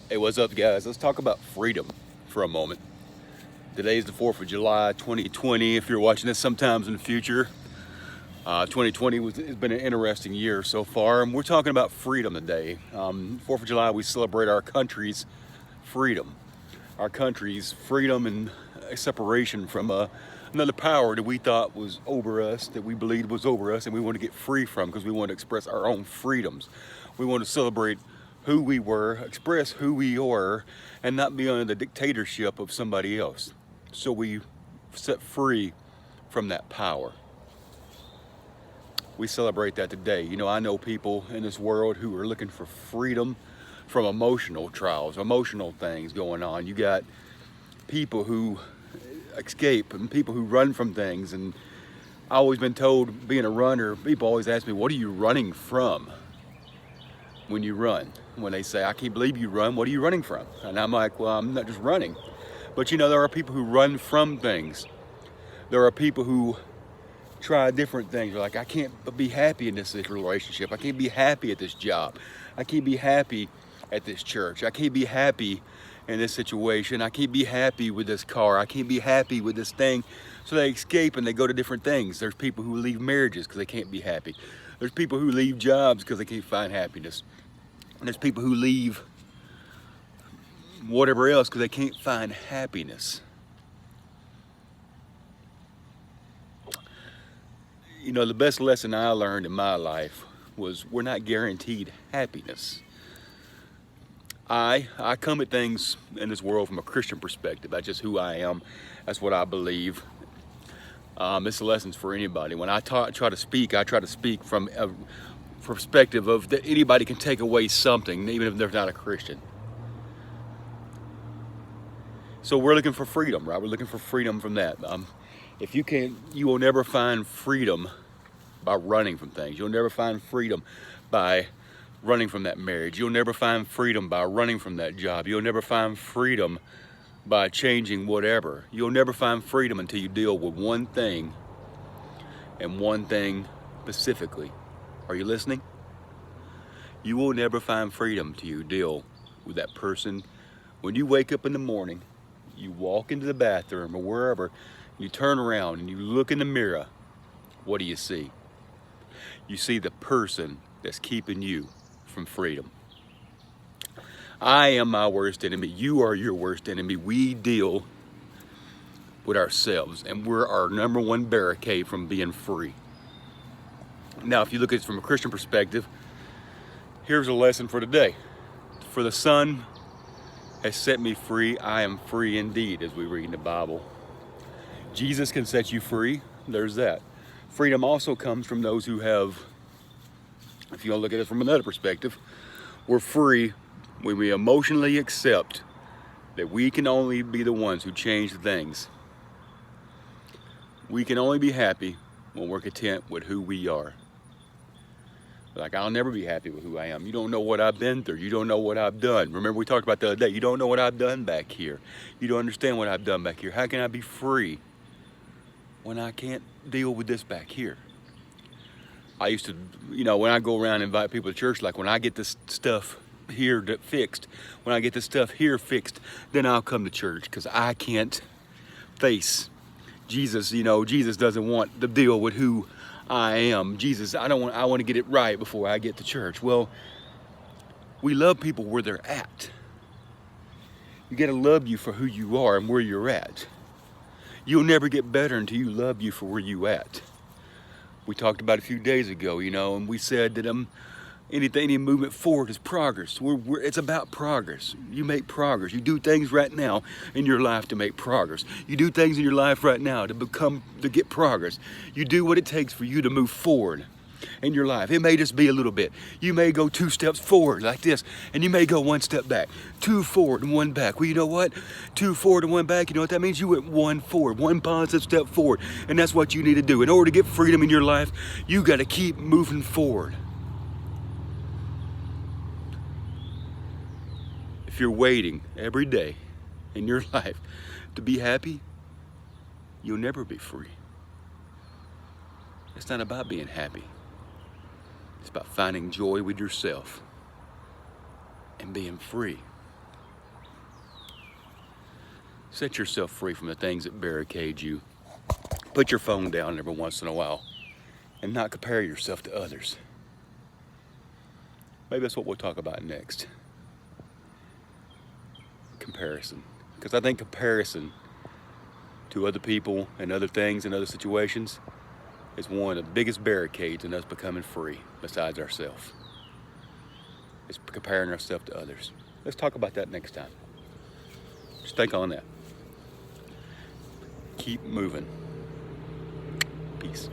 Hey, what's up, guys? Let's talk about freedom for a moment. Today is the 4th of July, 2020. If you're watching this sometimes in the future, 2020 has been an interesting year so far, and we're talking about freedom today. 4th of July, we celebrate our country's freedom. Our country's freedom and separation from another power that we thought was over us, that we believed was over us, and we want to get free from because we want to express our own freedoms. We want to celebrate who we were, express who we are, and not be under the dictatorship of somebody else. So we set free from that power. We celebrate that today. You know, I know people in this world who are looking for freedom from emotional trials, emotional things going on. You got people who escape and people who run from things. And I've always been told, being a runner, people always ask me, what are you running from when you run? When they say, I can't believe you run, what are you running from? And I'm like, well, I'm not just running. But you know, there are people who run from things. There are people who try different things. They're like, I can't be happy in this relationship. I can't be happy at this job. I can't be happy at this church. I can't be happy in this situation. I can't be happy with this car. I can't be happy with this thing. So they escape and they go to different things. There's people who leave marriages because they can't be happy. There's people who leave jobs because they can't find happiness. And there's people who leave whatever else because they can't find happiness. You know, the best lesson I learned in my life was we're not guaranteed happiness. I come at things in this world from a Christian perspective. That's just who I am. That's what I believe. This lesson's for anybody. When I try to speak, I try to speak from a perspective of that anybody can take away something, even if they're not a Christian. So we're looking for freedom, right? We're looking for freedom from that. If you can't, you will never find freedom by running from things. You'll never find freedom by running from that marriage. You'll never find freedom by running from that job. You'll never find freedom by changing whatever. You'll never find freedom until you deal with one thing, and one thing specifically. Are you listening? You will never find freedom till you deal with that person. When you wake up in the morning, you walk into the bathroom or wherever, you turn around and you look in the mirror, what do you see? You see the person that's keeping you from freedom. I am my worst enemy. You are your worst enemy. We deal with ourselves, and we're our number one barricade from being free. Now, if you look at it from a Christian perspective, here's a lesson for today. For the Son has set me free, I am free indeed, as we read in the Bible. Jesus can set you free. There's that. Freedom also comes from those who have, if you want to look at it from another perspective, we're free when we emotionally accept that we can only be the ones who change things. We can only be happy when we're content with who we are. Like, I'll never be happy with who I am. You don't know what I've been through. You don't know what I've done. Remember, we talked about the other day. You don't know what I've done back here. You don't understand what I've done back here. How can I be free when I can't deal with this back here? I used to, you know, when I go around and invite people to church, like when I get this stuff here fixed, when I get this stuff here fixed, then I'll come to church because I can't face Jesus. You know, Jesus doesn't want to deal with who I am. Jesus, I want to get it right before I get to church. Well, we love people where they're at. You got to love you for who you are and where you're at. You'll never get better until you love you for where you at. We talked about it a few days ago, you know, and we said that any movement forward is progress. It's about progress. You make progress. You do things right now in your life to make progress. You do things in your life right now to get progress. You do what it takes for you to move forward in your life. It may just be a little bit. You may go 2 steps forward like this, and you may go 1 step back. 2 forward and 1 back. Well, you know what? 2 forward and 1 back, you know what that means? You went 1 forward, 1 positive step forward. And that's what you need to do. In order to get freedom in your life, you got to keep moving forward. If you're waiting every day in your life to be happy, you'll never be free. It's not about being happy. It's about finding joy with yourself and being free. Set yourself free from the things that barricade you. Put your phone down every once in a while and not compare yourself to others. Maybe that's what we'll talk about next. Comparison. Because I think comparison to other people and other things and other situations is one of the biggest barricades in us becoming free besides ourselves. It's comparing ourselves to others. Let's talk about that next time. Just think on that. Keep moving. Peace.